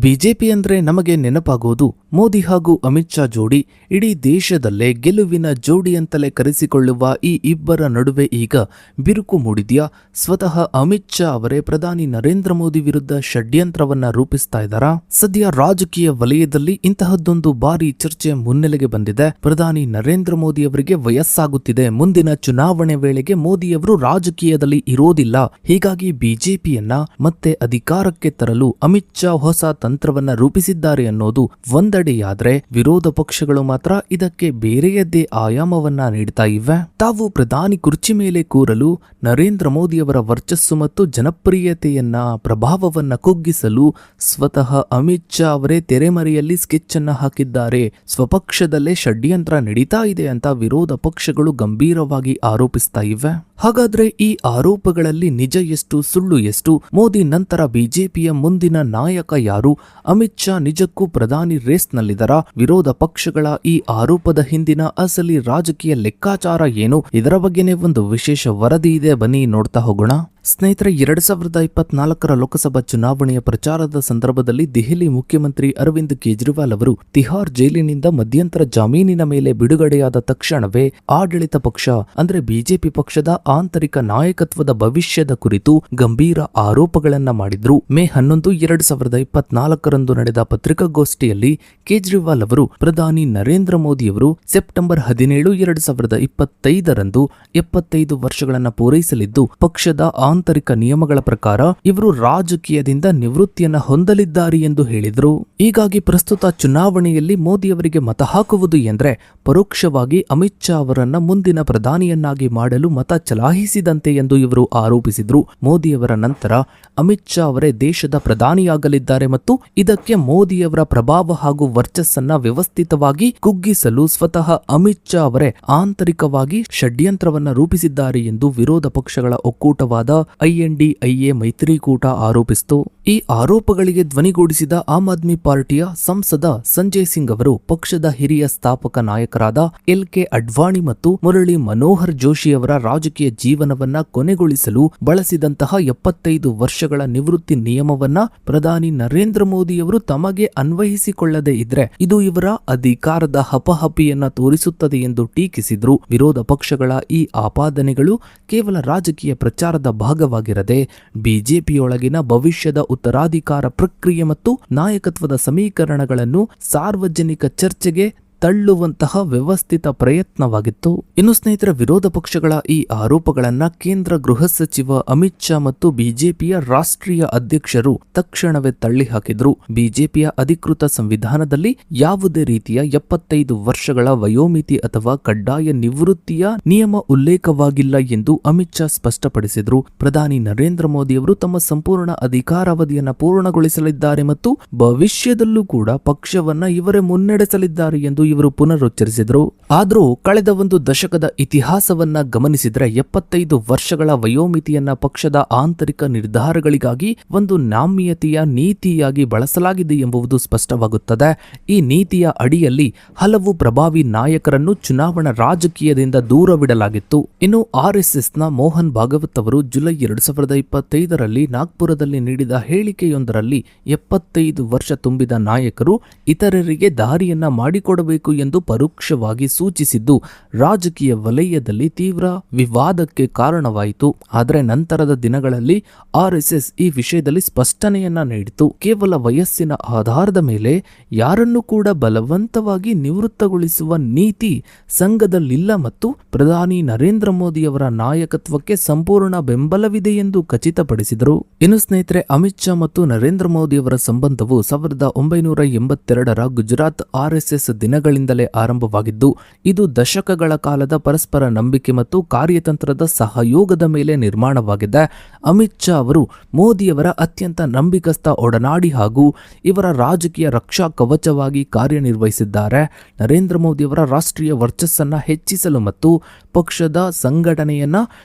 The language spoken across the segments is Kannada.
ಬಿಜೆಪಿ ಅಂದ್ರೆ ನಮಗೆ ನೆನಪಾಗುವುದು ಮೋದಿ ಹಾಗೂ ಅಮಿತ್ ಶಾ ಜೋಡಿ. ಇಡೀ ದೇಶದಲ್ಲೇ ಗೆಲುವಿನ ಜೋಡಿ ಅಂತಲೇ ಕರೆಸಿಕೊಳ್ಳುವ ಈ ಇಬ್ಬರ ನಡುವೆ ಈಗ ಬಿರುಕು ಮೂಡಿದ್ಯಾ? ಸ್ವತಃ ಅಮಿತ್ ಶಾ ಅವರೇ ಪ್ರಧಾನಿ ನರೇಂದ್ರ ಮೋದಿ ವಿರುದ್ಧ ಷಡ್ಯಂತ್ರವನ್ನ ರೂಪಿಸ್ತಾ ಇದ್ದಾರಾ? ಸದ್ಯ ರಾಜಕೀಯ ವಲಯದಲ್ಲಿ ಇಂತಹದ್ದೊಂದು ಭಾರಿ ಚರ್ಚೆ ಮುನ್ನೆಲೆಗೆ ಬಂದಿದೆ. ಪ್ರಧಾನಿ ನರೇಂದ್ರ ಮೋದಿ ಅವರಿಗೆ ವಯಸ್ಸಾಗುತ್ತಿದೆ, ಮುಂದಿನ ಚುನಾವಣೆ ವೇಳೆಗೆ ಮೋದಿಯವರು ರಾಜಕೀಯದಲ್ಲಿ ಇರೋದಿಲ್ಲ, ಹೀಗಾಗಿ ಬಿಜೆಪಿಯನ್ನ ಮತ್ತೆ ಅಧಿಕಾರಕ್ಕೆ ತರಲು ಅಮಿತ್ ಶಾ ಹೊಸ ತಂತ್ರವನ್ನ ರೂಪಿಸಿದ್ದಾರೆ ಅನ್ನೋದು ಒಂದೆಡೆಯಾದ್ರೆ, ವಿರೋಧ ಪಕ್ಷಗಳು ಮಾತ್ರ ಇದಕ್ಕೆ ಬೇರೆಯದ್ದೇ ಆಯಾಮವನ್ನ ನೀಡ್ತಾ ಇವೆ. ತಾವು ಪ್ರಧಾನಿ ಕುರ್ಚಿ ಮೇಲೆ ಕೂರಲು ನರೇಂದ್ರ ಮೋದಿಯವರ ವರ್ಚಸ್ಸು ಮತ್ತು ಜನಪ್ರಿಯತೆಯನ್ನ ಪ್ರಭಾವವನ್ನ ಕುಗ್ಗಿಸಲು ಸ್ವತಃ ಅಮಿತ್ ಶಾ ಅವರೇ ತೆರೆಮರೆಯಲ್ಲಿ ಸ್ಕೆಚ್ ಅನ್ನ ಹಾಕಿದ್ದಾರೆ, ಸ್ವಪಕ್ಷದಲ್ಲೇ ಷಡ್ಯಂತ್ರ ನಡೀತಾ ಇದೆ ಅಂತ ವಿರೋಧ ಪಕ್ಷಗಳು ಗಂಭೀರವಾಗಿ ಆರೋಪಿಸ್ತಾ ಇವೆ. ಹಾಗಾದ್ರೆ ಈ ಆರೋಪಗಳಲ್ಲಿ ನಿಜ ಎಷ್ಟು, ಸುಳ್ಳು ಎಷ್ಟು? ಮೋದಿ ನಂತರ ಬಿಜೆಪಿಯ ಮುಂದಿನ ನಾಯಕ ಯಾರು? ಅಮಿತ್ ಶಾ ನಿಜಕ್ಕೂ ಪ್ರಧಾನಿ ರೇಸ್ನಲ್ಲಿದ್ದಾರಾ? ವಿರೋಧ ಪಕ್ಷಗಳ ಈ ಆರೋಪದ ಹಿಂದಿನ ಅಸಲಿ ರಾಜಕೀಯ ಲೆಕ್ಕಾಚಾರ ಏನು? ಇದರ ಬಗ್ಗೆನೇ ಒಂದು ವಿಶೇಷ ವರದಿ ಇದೆ, ಬನ್ನಿ ನೋಡ್ತಾ ಹೋಗೋಣ. ಸ್ನೇಹಿತರೆ, 2024ರ ಲೋಕಸಭಾ ಚುನಾವಣೆಯ ಪ್ರಚಾರದ ಸಂದರ್ಭದಲ್ಲಿ ದೆಹಲಿ ಮುಖ್ಯಮಂತ್ರಿ ಅರವಿಂದ್ ಕೇಜ್ರಿವಾಲ್ ಅವರು ತಿಹಾರ್ ಜೈಲಿನಿಂದ ಮಧ್ಯಂತರ ಜಾಮೀನಿನ ಮೇಲೆ ಬಿಡುಗಡೆಯಾದ ತಕ್ಷಣವೇ ಆಡಳಿತ ಪಕ್ಷ ಅಂದ್ರೆ ಬಿಜೆಪಿ ಪಕ್ಷದ ಆಂತರಿಕ ನಾಯಕತ್ವದ ಭವಿಷ್ಯದ ಕುರಿತು ಗಂಭೀರ ಆರೋಪಗಳನ್ನ ಮಾಡಿದ್ರು. ಮೇ 11, 2024ರಂದು ನಡೆದ ಪತ್ರಿಕಾಗೋಷ್ಠಿಯಲ್ಲಿ ಕೇಜ್ರಿವಾಲ್ ಅವರು ಪ್ರಧಾನಿ ನರೇಂದ್ರ ಮೋದಿಯವರು ಸೆಪ್ಟೆಂಬರ್ 17, 2025ರಂದು 75 ವರ್ಷಗಳನ್ನ ಪೂರೈಸಲಿದ್ದು, ಪಕ್ಷದ ಆಂತರಿಕ ನಿಯಮಗಳ ಪ್ರಕಾರ ಇವರು ರಾಜಕೀಯದಿಂದ ನಿವೃತ್ತಿಯನ್ನ ಹೊಂದಲಿದ್ದಾರೆ ಎಂದು ಹೇಳಿದರು. ಹೀಗಾಗಿ ಪ್ರಸ್ತುತ ಚುನಾವಣೆಯಲ್ಲಿ ಮೋದಿಯವರಿಗೆ ಮತ ಹಾಕುವುದು ಎಂದ್ರೆ ಪರೋಕ್ಷವಾಗಿ ಅಮಿತ್ ಶಾ ಅವರನ್ನ ಮುಂದಿನ ಪ್ರಧಾನಿಯನ್ನಾಗಿ ಮಾಡಲು ಮತ ಚಲಾಯಿಸಿದಂತೆ ಎಂದು ಇವರು ಆರೋಪಿಸಿದ್ರು. ಮೋದಿಯವರ ನಂತರ ಅಮಿತ್ ಶಾ ಅವರೇ ದೇಶದ ಪ್ರಧಾನಿಯಾಗಲಿದ್ದಾರೆ ಮತ್ತು ಇದಕ್ಕೆ ಮೋದಿಯವರ ಪ್ರಭಾವ ಹಾಗೂ ವರ್ಚಸ್ಸನ್ನ ವ್ಯವಸ್ಥಿತವಾಗಿ ಕುಗ್ಗಿಸಲು ಸ್ವತಃ ಅಮಿತ್ ಶಾ ಅವರೇ ಆಂತರಿಕವಾಗಿ ಷಡ್ಯಂತ್ರವನ್ನ ರೂಪಿಸಿದ್ದಾರೆ ಎಂದು ವಿರೋಧ ಪಕ್ಷಗಳ ಒಕ್ಕೂಟವಾದ INDIA ಮೈತ್ರಿಕೂಟ ಆರೋಪಿಸಿತು. ಈ ಆರೋಪಗಳಿಗೆ ಧ್ವನಿಗೂಡಿಸಿದ ಆಮ್ ಆದ್ಮಿ ಪಾರ್ಟಿಯ ಸಂಸದ ಸಂಜಯ್ ಸಿಂಗ್ ಅವರು ಪಕ್ಷದ ಹಿರಿಯ ಸ್ಥಾಪಕ ನಾಯಕರಾದ LK ಅಡ್ವಾಣಿ ಮತ್ತು ಮುರಳಿ ಮನೋಹರ್ ಜೋಶಿ ಅವರ ರಾಜಕೀಯ ಜೀವನವನ್ನ ಕೊನೆಗೊಳಿಸಲು ಬಳಸಿದಂತಹ 75 ವರ್ಷಗಳ ನಿವೃತ್ತಿ ನಿಯಮವನ್ನ ಪ್ರಧಾನಿ ನರೇಂದ್ರ ಮೋದಿಯವರು ತಮಗೆ ಅನ್ವಯಿಸಿಕೊಳ್ಳದೆ ಇದ್ರೆ ಇದು ಇವರ ಅಧಿಕಾರದ ಹಪಹಪಿಯನ್ನ ತೋರಿಸುತ್ತದೆ ಎಂದು ಟೀಕಿಸಿದ್ರು. ವಿರೋಧ ಪಕ್ಷಗಳ ಈ ಆಪಾದನೆಗಳು ಕೇವಲ ರಾಜಕೀಯ ಪ್ರಚಾರದ ಭಾಗವಾಗಿರದೆ ಬಿಜೆಪಿಯೊಳಗಿನ ಭವಿಷ್ಯದ ಉತ್ತರಾಧಿಕಾರ ಪ್ರಕ್ರಿಯೆ ಮತ್ತು ನಾಯಕತ್ವದ ಸಮೀಕರಣಗಳನ್ನು ಸಾರ್ವಜನಿಕ ಚರ್ಚೆಗೆ ತಳ್ಳುವಂತಹ ವ್ಯವಸ್ಥಿತ ಪ್ರಯತ್ನವಾಗಿತ್ತು. ಇನ್ನು ಸ್ನೇಹಿತರ, ವಿರೋಧ ಪಕ್ಷಗಳ ಈ ಆರೋಪಗಳನ್ನ ಕೇಂದ್ರ ಗೃಹ ಸಚಿವ ಅಮಿತ್ ಶಾ ಮತ್ತು ಬಿಜೆಪಿಯ ರಾಷ್ಟ್ರೀಯ ಅಧ್ಯಕ್ಷರು ತಕ್ಷಣವೇ ತಳ್ಳಿ ಹಾಕಿದ್ರು. ಬಿಜೆಪಿಯ ಅಧಿಕೃತ ಸಂವಿಧಾನದಲ್ಲಿ ಯಾವುದೇ ರೀತಿಯ 75 ವರ್ಷಗಳ ವಯೋಮಿತಿ ಅಥವಾ ಕಡ್ಡಾಯ ನಿವೃತ್ತಿಯ ನಿಯಮ ಉಲ್ಲೇಖವಾಗಿಲ್ಲ ಎಂದು ಅಮಿತ್ ಶಾ ಸ್ಪಷ್ಟಪಡಿಸಿದ್ರು. ಪ್ರಧಾನಿ ನರೇಂದ್ರ ಮೋದಿಯವರು ತಮ್ಮ ಸಂಪೂರ್ಣ ಅಧಿಕಾರಾವಧಿಯನ್ನ ಪೂರ್ಣಗೊಳಿಸಲಿದ್ದಾರೆ ಮತ್ತು ಭವಿಷ್ಯದಲ್ಲೂ ಕೂಡ ಪಕ್ಷವನ್ನ ಇವರೇ ಮುನ್ನಡೆಸಲಿದ್ದಾರೆ ಎಂದು ಇವರು ಪುನರುಚ್ಚರಿಸಿದರು. ಆದರೂ ಕಳೆದ ಒಂದು ದಶಕದ ಇತಿಹಾಸವನ್ನ ಗಮನಿಸಿದ್ರೆ 75 ವರ್ಷಗಳ ವಯೋಮಿತಿಯನ್ನ ಪಕ್ಷದ ಆಂತರಿಕ ನಿರ್ಧಾರಗಳಿಗಾಗಿ ಒಂದು ನಾಮ್ಯತೆಯ ನೀತಿಯಾಗಿ ಬಳಸಲಾಗಿದೆ ಎಂಬುದು ಸ್ಪಷ್ಟವಾಗುತ್ತದೆ. ಈ ನೀತಿಯ ಅಡಿಯಲ್ಲಿ ಹಲವು ಪ್ರಭಾವಿ ನಾಯಕರನ್ನು ಚುನಾವಣಾ ರಾಜಕೀಯದಿಂದ ದೂರವಿಡಲಾಗಿತ್ತು. ಇನ್ನು RSSನ ಮೋಹನ್ ಭಾಗವತ್ ಅವರು ಜುಲೈ 2025ರಲ್ಲಿ ನಾಗ್ಪುರದಲ್ಲಿ ನೀಡಿದ ಹೇಳಿಕೆಯೊಂದರಲ್ಲಿ 75 ವರ್ಷ ತುಂಬಿದ ನಾಯಕರು ಇತರರಿಗೆ ದಾರಿಯನ್ನ ಮಾಡಿಕೊಡಬೇಕು ಎಂದು ಪರೋಕ್ಷವಾಗಿ ಸೂಚಿಸಿದ್ದು ರಾಜಕೀಯ ವಲಯದಲ್ಲಿ ತೀವ್ರ ವಿವಾದಕ್ಕೆ ಕಾರಣವಾಯಿತು. ಆದರೆ ನಂತರದ ದಿನಗಳಲ್ಲಿ RSS ಈ ವಿಷಯದಲ್ಲಿ ಸ್ಪಷ್ಟನೆಯನ್ನ ನೀಡಿತು. ಕೇವಲ ವಯಸ್ಸಿನ ಆಧಾರದ ಮೇಲೆ ಯಾರನ್ನೂ ಕೂಡ ಬಲವಂತವಾಗಿ ನಿವೃತ್ತಗೊಳಿಸುವ ನೀತಿ ಸಂಘದಲ್ಲಿಲ್ಲ ಮತ್ತು ಪ್ರಧಾನಿ ನರೇಂದ್ರ ಮೋದಿಯವರ ನಾಯಕತ್ವಕ್ಕೆ ಸಂಪೂರ್ಣ ಬೆಂಬಲವಿದೆ ಎಂದು ಖಚಿತಪಡಿಸಿದರು. ಇನ್ನು ಸ್ನೇಹಿತರೆ, ಅಮಿತ್ ಶಾ ಮತ್ತು ನರೇಂದ್ರ ಮೋದಿಯವರ ಸಂಬಂಧವು 1982ರ ಗುಜರಾತ್ RSS ದಿನಗಳಿಂದಲೇ ಆರಂಭವಾಗಿದ್ದು, ಇದು ದಶಕಗಳ ಕಾಲದ ಪರಸ್ಪರ ನಂಬಿಕೆ ಮತ್ತು ಕಾರ್ಯತಂತ್ರದ ಸಹಯೋಗದ ಮೇಲೆ ನಿರ್ಮಾಣವಾಗಿದೆ. ಅಮಿತ್ ಶಾ ಅವರು ಮೋದಿಯವರ ಅತ್ಯಂತ ನಂಬಿಕಸ್ಥ ಒಡನಾಡಿ ಹಾಗೂ ಇವರ ರಾಜಕೀಯ ರಕ್ಷಾ ಕವಚವಾಗಿ ಕಾರ್ಯನಿರ್ವಹಿಸಿದ್ದಾರೆ. ನರೇಂದ್ರ ಮೋದಿಯವರ ರಾಷ್ಟ್ರೀಯ ವರ್ಚಸ್ಸನ್ನ ಹೆಚ್ಚಿಸಲು ಮತ್ತು ಪಕ್ಷದ ಸಂಘಟನೆಯನ್ನ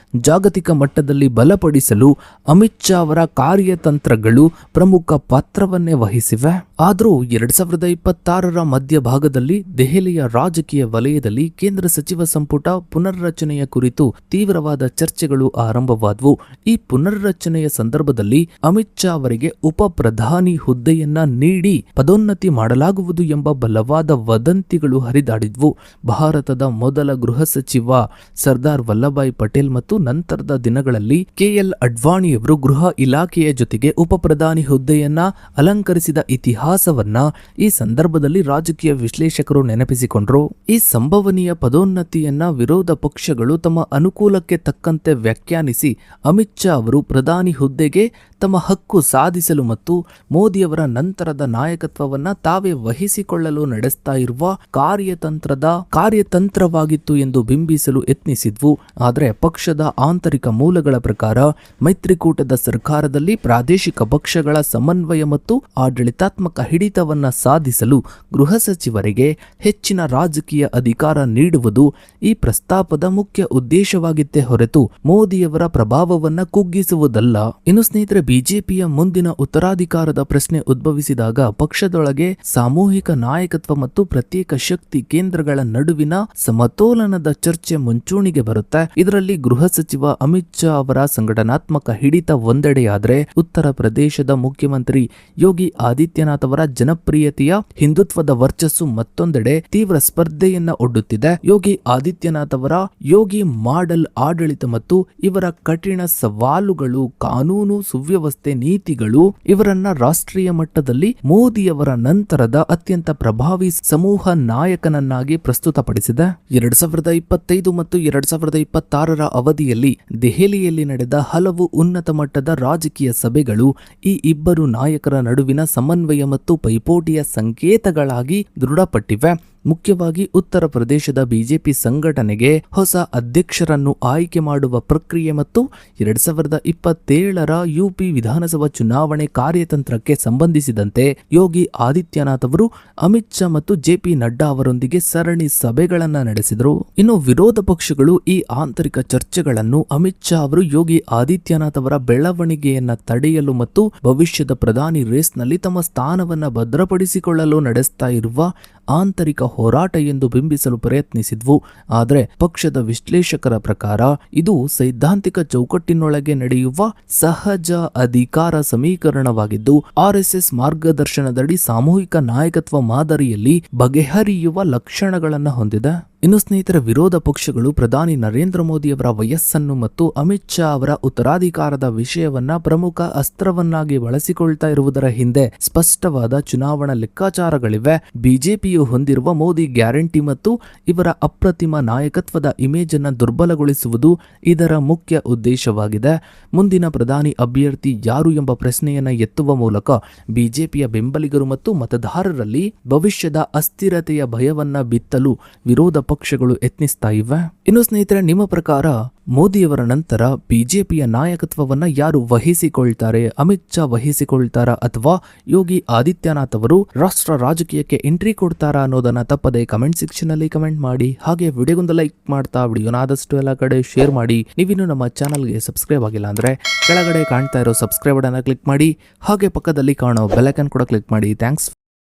ಜಾಗತಿಕ ಮಟ್ಟದಲ್ಲಿ ಬಲಪಡಿಸಲು ಅಮಿತ್ ಶಾ ಅವರ ಕಾರ್ಯತಂತ್ರಗಳು ಪ್ರಮುಖ ಪಾತ್ರವನ್ನೇ ವಹಿಸಿವೆ. ಆದರೂ 2026ರ ಮಧ್ಯಭಾಗದಲ್ಲಿ ದೆಹಲಿಯ ರಾಜಕೀಯ ವಲಯದಲ್ಲಿ ಕೇಂದ್ರ ಸಚಿವ ಸಂಪುಟ ಪುನರ್ರಚನೆಯ ಕುರಿತು ತೀವ್ರವಾದ ಚರ್ಚೆಗಳು ಆರಂಭವಾದವು. ಈ ಪುನರ್ರಚನೆಯ ಸಂದರ್ಭದಲ್ಲಿ ಅಮಿತ್ ಶಾ ಅವರಿಗೆ ಉಪ ಪ್ರಧಾನಿ ಹುದ್ದೆಯನ್ನ ನೀಡಿ ಪದೋನ್ನತಿ ಮಾಡಲಾಗುವುದು ಎಂಬ ಬಲವಾದ ವದಂತಿಗಳು ಹರಿದಾಡಿದ್ವು. ಭಾರತದ ಮೊದಲ ಗೃಹ ಸಚಿವ ಸರ್ದಾರ್ ವಲ್ಲಭಾಯ್ ಪಟೇಲ್ ಮತ್ತು ನಂತರದ ದಿನಗಳಲ್ಲಿ ಕೆಎಲ್ ಅಡ್ವಾಣಿಯವರು ಗೃಹ ಇಲಾಖೆಯ ಜೊತೆಗೆ ಉಪ ಪ್ರಧಾನಿ ಹುದ್ದೆಯನ್ನ ಅಲಂಕರಿಸಿದ ಇತಿಹಾಸವನ್ನ ಈ ಸಂದರ್ಭದಲ್ಲಿ ರಾಜಕೀಯ ವಿಶ್ಲೇಷಕರು ನೆನಪಿಸಿಕೊಂಡರು. ಈ ಸಂಭವನೀಯ ಪದೋನ್ನತಿಯನ್ನ ವಿರೋಧ ಪಕ್ಷಗಳು ತಮ್ಮ ಅನುಕೂಲಕ್ಕೆ ತಕ್ಕಂತೆ ವ್ಯಾಖ್ಯಾನಿಸಿ ಅಮಿತ್ ಶಾ ಅವರು ಪ್ರಧಾನಿ ಹುದ್ದೆಗೆ ತಮ್ಮ ಹಕ್ಕು ಸಾಧಿಸಲು ಮತ್ತು ಮೋದಿಯವರ ನಂತರದ ನಾಯಕತ್ವವನ್ನ ತಾವೇ ವಹಿಸಿಕೊಳ್ಳಲು ನಡೆಸ್ತಾ ಇರುವ ಕಾರ್ಯತಂತ್ರವಾಗಿತ್ತು ಎಂದು ಬಿಂಬಿಸಲು ಯತ್ನಿಸಿದ್ವು. ಆದರೆ ಪಕ್ಷದ ಆಂತರಿಕ ಮೂಲಗಳ ಪ್ರಕಾರ ಮೈತ್ರಿಕೂಟದ ಸರ್ಕಾರದಲ್ಲಿ ಪ್ರಾದೇಶಿಕ ಪಕ್ಷಗಳ ಸಮನ್ವಯ ಮತ್ತು ಆಡಳಿತಾತ್ಮಕ ಹಿಡಿತವನ್ನ ಸಾಧಿಸಲು ಗೃಹ ಸಚಿವರಿಗೆ ಹೆಚ್ಚಿನ ರಾಜಕೀಯ ಅಧಿಕಾರ ನೀಡುವುದು ಈ ಪ್ರಸ್ತಾಪದ ಮುಖ್ಯ ಉದ್ದೇಶವಾಗಿತ್ತೇ ಹೊರತು ಮೋದಿಯವರ ಪ್ರಭಾವವನ್ನ ಕುಗ್ಗಿಸುವುದಲ್ಲ. ಇನ್ನು ಸ್ನೇಹಿತರೆ, ಬಿಜೆಪಿಯ ಮುಂದಿನ ಉತ್ತರಾಧಿಕಾರದ ಪ್ರಶ್ನೆ ಉದ್ಭವಿಸಿದಾಗ ಪಕ್ಷದೊಳಗೆ ಸಾಮೂಹಿಕ ನಾಯಕತ್ವ ಮತ್ತು ಪ್ರತ್ಯೇಕ ಶಕ್ತಿ ಕೇಂದ್ರಗಳ ನಡುವಿನ ಸಮತೋಲನದ ಚರ್ಚೆ ಮುಂಚೂಣಿಗೆ ಬರುತ್ತೆ. ಇದರಲ್ಲಿ ಗೃಹ ಸಚಿವ ಅಮಿತ್ ಶಾ ಅವರ ಸಂಘಟನಾತ್ಮಕ ಹಿಡಿತ ಒಂದೆಡೆಯಾದರೆ ಉತ್ತರ ಪ್ರದೇಶದ ಮುಖ್ಯಮಂತ್ರಿ ಯೋಗಿ ಆದಿತ್ಯನಾಥ್ ಅವರ ಜನಪ್ರಿಯತೆಯ ಹಿಂದುತ್ವದ ವರ್ಚಸ್ಸು ಮತ್ತೊಂದೆಡೆ ತೀವ್ರ ಸ್ಪರ್ಧೆಯನ್ನ ಒಡ್ಡುತ್ತಿದೆ. ಯೋಗಿ ಆದಿತ್ಯನಾಥ್ ಅವರ ಯೋಗಿ ಮಾಡೆಲ್ ಆಡಳಿತ ಮತ್ತು ಇವರ ಕಠಿಣ ಸವಾಲುಗಳು, ಕಾನೂನು ಸುವ್ಯವಸ್ಥೆ ನೀತಿಗಳು ಇವರನ್ನ ರಾಷ್ಟ್ರೀಯ ಮಟ್ಟದಲ್ಲಿ ಮೋದಿಯವರ ನಂತರದ ಅತ್ಯಂತ ಪ್ರಭಾವಿ ಸಮೂಹ ನಾಯಕನನ್ನಾಗಿ ಪ್ರಸ್ತುತಪಡಿಸಿದೆ. 2025 ಮತ್ತು 2026ರ ಅವಧಿಯಲ್ಲಿ ದೆಹಲಿಯಲ್ಲಿ ನಡೆದ ಹಲವು ಉನ್ನತ ಮಟ್ಟದ ರಾಜಕೀಯ ಸಭೆಗಳು ಈ ಇಬ್ಬರು ನಾಯಕರ ನಡುವಿನ ಸಮನ್ವಯ ಮತ್ತು ಪೈಪೋಟಿಯ ಸಂಕೇತಗಳಾಗಿ ದೃಢಪಟ್ಟಿವೆ. ಮುಖ್ಯವಾಗಿ ಉತ್ತರ ಪ್ರದೇಶದ ಬಿಜೆಪಿ ಸಂಘಟನೆಗೆ ಹೊಸ ಅಧ್ಯಕ್ಷರನ್ನು ಆಯ್ಕೆ ಮಾಡುವ ಪ್ರಕ್ರಿಯೆ ಮತ್ತು 2027ರ ಯುಪಿ ವಿಧಾನಸಭಾ ಚುನಾವಣೆ ಕಾರ್ಯತಂತ್ರಕ್ಕೆ ಸಂಬಂಧಿಸಿದಂತೆ ಯೋಗಿ ಆದಿತ್ಯನಾಥ್ ಅವರು ಅಮಿತ್ ಶಾ ಮತ್ತು ಜೆಪಿ ನಡ್ಡಾ ಅವರೊಂದಿಗೆ ಸರಣಿ ಸಭೆಗಳನ್ನು ನಡೆಸಿದರು. ಇನ್ನು ವಿರೋಧ ಪಕ್ಷಗಳು ಈ ಆಂತರಿಕ ಚರ್ಚೆಗಳನ್ನು ಅಮಿತ್ ಶಾ ಅವರು ಯೋಗಿ ಆದಿತ್ಯನಾಥ್ ಅವರ ಬೆಳವಣಿಗೆಯನ್ನ ತಡೆಯಲು ಮತ್ತು ಭವಿಷ್ಯದ ಪ್ರಧಾನಿ ರೇಸ್ನಲ್ಲಿ ತಮ್ಮ ಸ್ಥಾನವನ್ನ ಭದ್ರಪಡಿಸಿಕೊಳ್ಳಲು ನಡೆಸ್ತಾ ಇರುವ ಆಂತರಿಕ ಹೋರಾಟ ಎಂದು ಬಿಂಬಿಸಲು ಪ್ರಯತ್ನಿಸಿದ್ವು. ಆದರೆ ಪಕ್ಷದ ವಿಶ್ಲೇಷಕರ ಪ್ರಕಾರ ಇದು ಸೈದ್ಧಾಂತಿಕ ಚೌಕಟ್ಟಿನೊಳಗೆ ನಡೆಯುವ ಸಹಜ ಅಧಿಕಾರ ಸಮೀಕರಣವಾಗಿದ್ದು ಆರ್ಎಸ್ಎಸ್ ಮಾರ್ಗದರ್ಶನದಡಿ ಸಾಮೂಹಿಕ ನಾಯಕತ್ವ ಮಾದರಿಯಲ್ಲಿ ಬಗೆಹರಿಯುವ ಲಕ್ಷಣಗಳನ್ನು ಹೊಂದಿದೆ. ಇನ್ನು ಸ್ನೇಹಿತರ, ವಿರೋಧ ಪಕ್ಷಗಳು ಪ್ರಧಾನಿ ನರೇಂದ್ರ ಮೋದಿಯವರ ವಯಸ್ಸನ್ನು ಮತ್ತು ಅಮಿತ್ ಶಾ ಅವರ ಉತ್ತರಾಧಿಕಾರದ ವಿಷಯವನ್ನ ಪ್ರಮುಖ ಅಸ್ತ್ರವನ್ನಾಗಿ ಬಳಸಿಕೊಳ್ತಾ ಇರುವುದರ ಹಿಂದೆ ಸ್ಪಷ್ಟವಾದ ಚುನಾವಣಾ ಲೆಕ್ಕಾಚಾರಗಳಿವೆ. ಬಿಜೆಪಿಯು ಹೊಂದಿರುವ ಮೋದಿ ಗ್ಯಾರಂಟಿ ಮತ್ತು ಇವರ ಅಪ್ರತಿಮ ನಾಯಕತ್ವದ ಇಮೇಜ್ ಅನ್ನು ದುರ್ಬಲಗೊಳಿಸುವುದು ಇದರ ಮುಖ್ಯ ಉದ್ದೇಶವಾಗಿದೆ. ಮುಂದಿನ ಪ್ರಧಾನಿ ಅಭ್ಯರ್ಥಿ ಯಾರು ಎಂಬ ಪ್ರಶ್ನೆಯನ್ನ ಎತ್ತುವ ಮೂಲಕ ಬಿಜೆಪಿಯ ಬೆಂಬಲಿಗರು ಮತ್ತು ಮತದಾರರಲ್ಲಿ ಭವಿಷ್ಯದ ಅಸ್ಥಿರತೆಯ ಭಯವನ್ನ ಬಿತ್ತಲು ವಿರೋಧ ಪಕ್ಷಗಳು ಯತ್ನಿಸ್ತಾ ಇವೆ. ಇನ್ನು ಸ್ನೇಹಿತರೆ, ನಿಮ್ಮ ಪ್ರಕಾರ ಮೋದಿಯವರ ನಂತರ ಬಿಜೆಪಿಯ ನಾಯಕತ್ವವನ್ನ ಯಾರು ವಹಿಸಿಕೊಳ್ತಾರೆ? ಅಮಿತ್ ಶಾ ವಹಿಸಿಕೊಳ್ತಾರಾ ಅಥವಾ ಯೋಗಿ ಆದಿತ್ಯನಾಥ್ ಅವರು ರಾಷ್ಟ್ರ ರಾಜಕೀಯಕ್ಕೆ ಎಂಟ್ರಿ ಕೊಡ್ತಾರಾ ಅನ್ನೋದನ್ನ ತಪ್ಪದೆ ಕಮೆಂಟ್ ಸೆಕ್ಷನ್ ಅಲ್ಲಿ ಕಮೆಂಟ್ ಮಾಡಿ. ಹಾಗೆ ವಿಡಿಯೋಗೊಂದು ಲೈಕ್ ಮಾಡ್ತಾ ವಿಡಿಯೋನ ಆದಷ್ಟು ಎಲ್ಲ ಕಡೆ ಶೇರ್ ಮಾಡಿ. ನೀವಿನ್ನು ನಮ್ಮ ಚಾನಲ್ಗೆ ಸಬ್ಸ್ಕ್ರೈಬ್ ಆಗಿಲ್ಲ ಅಂದ್ರೆ ಕೆಳಗಡೆ ಕಾಣ್ತಾ ಇರೋ ಸಬ್ಸ್ಕ್ರೈಬ್ ಬಟನ್ ಕ್ಲಿಕ್ ಮಾಡಿ. ಹಾಗೆ ಪಕ್ಕದಲ್ಲಿ ಕಾಣೋ ಬೆಲ್ ಐಕಾನ್ ಕೂಡ ಕ್ಲಿಕ್ ಮಾಡಿ. ಥ್ಯಾಂಕ್ಸ್.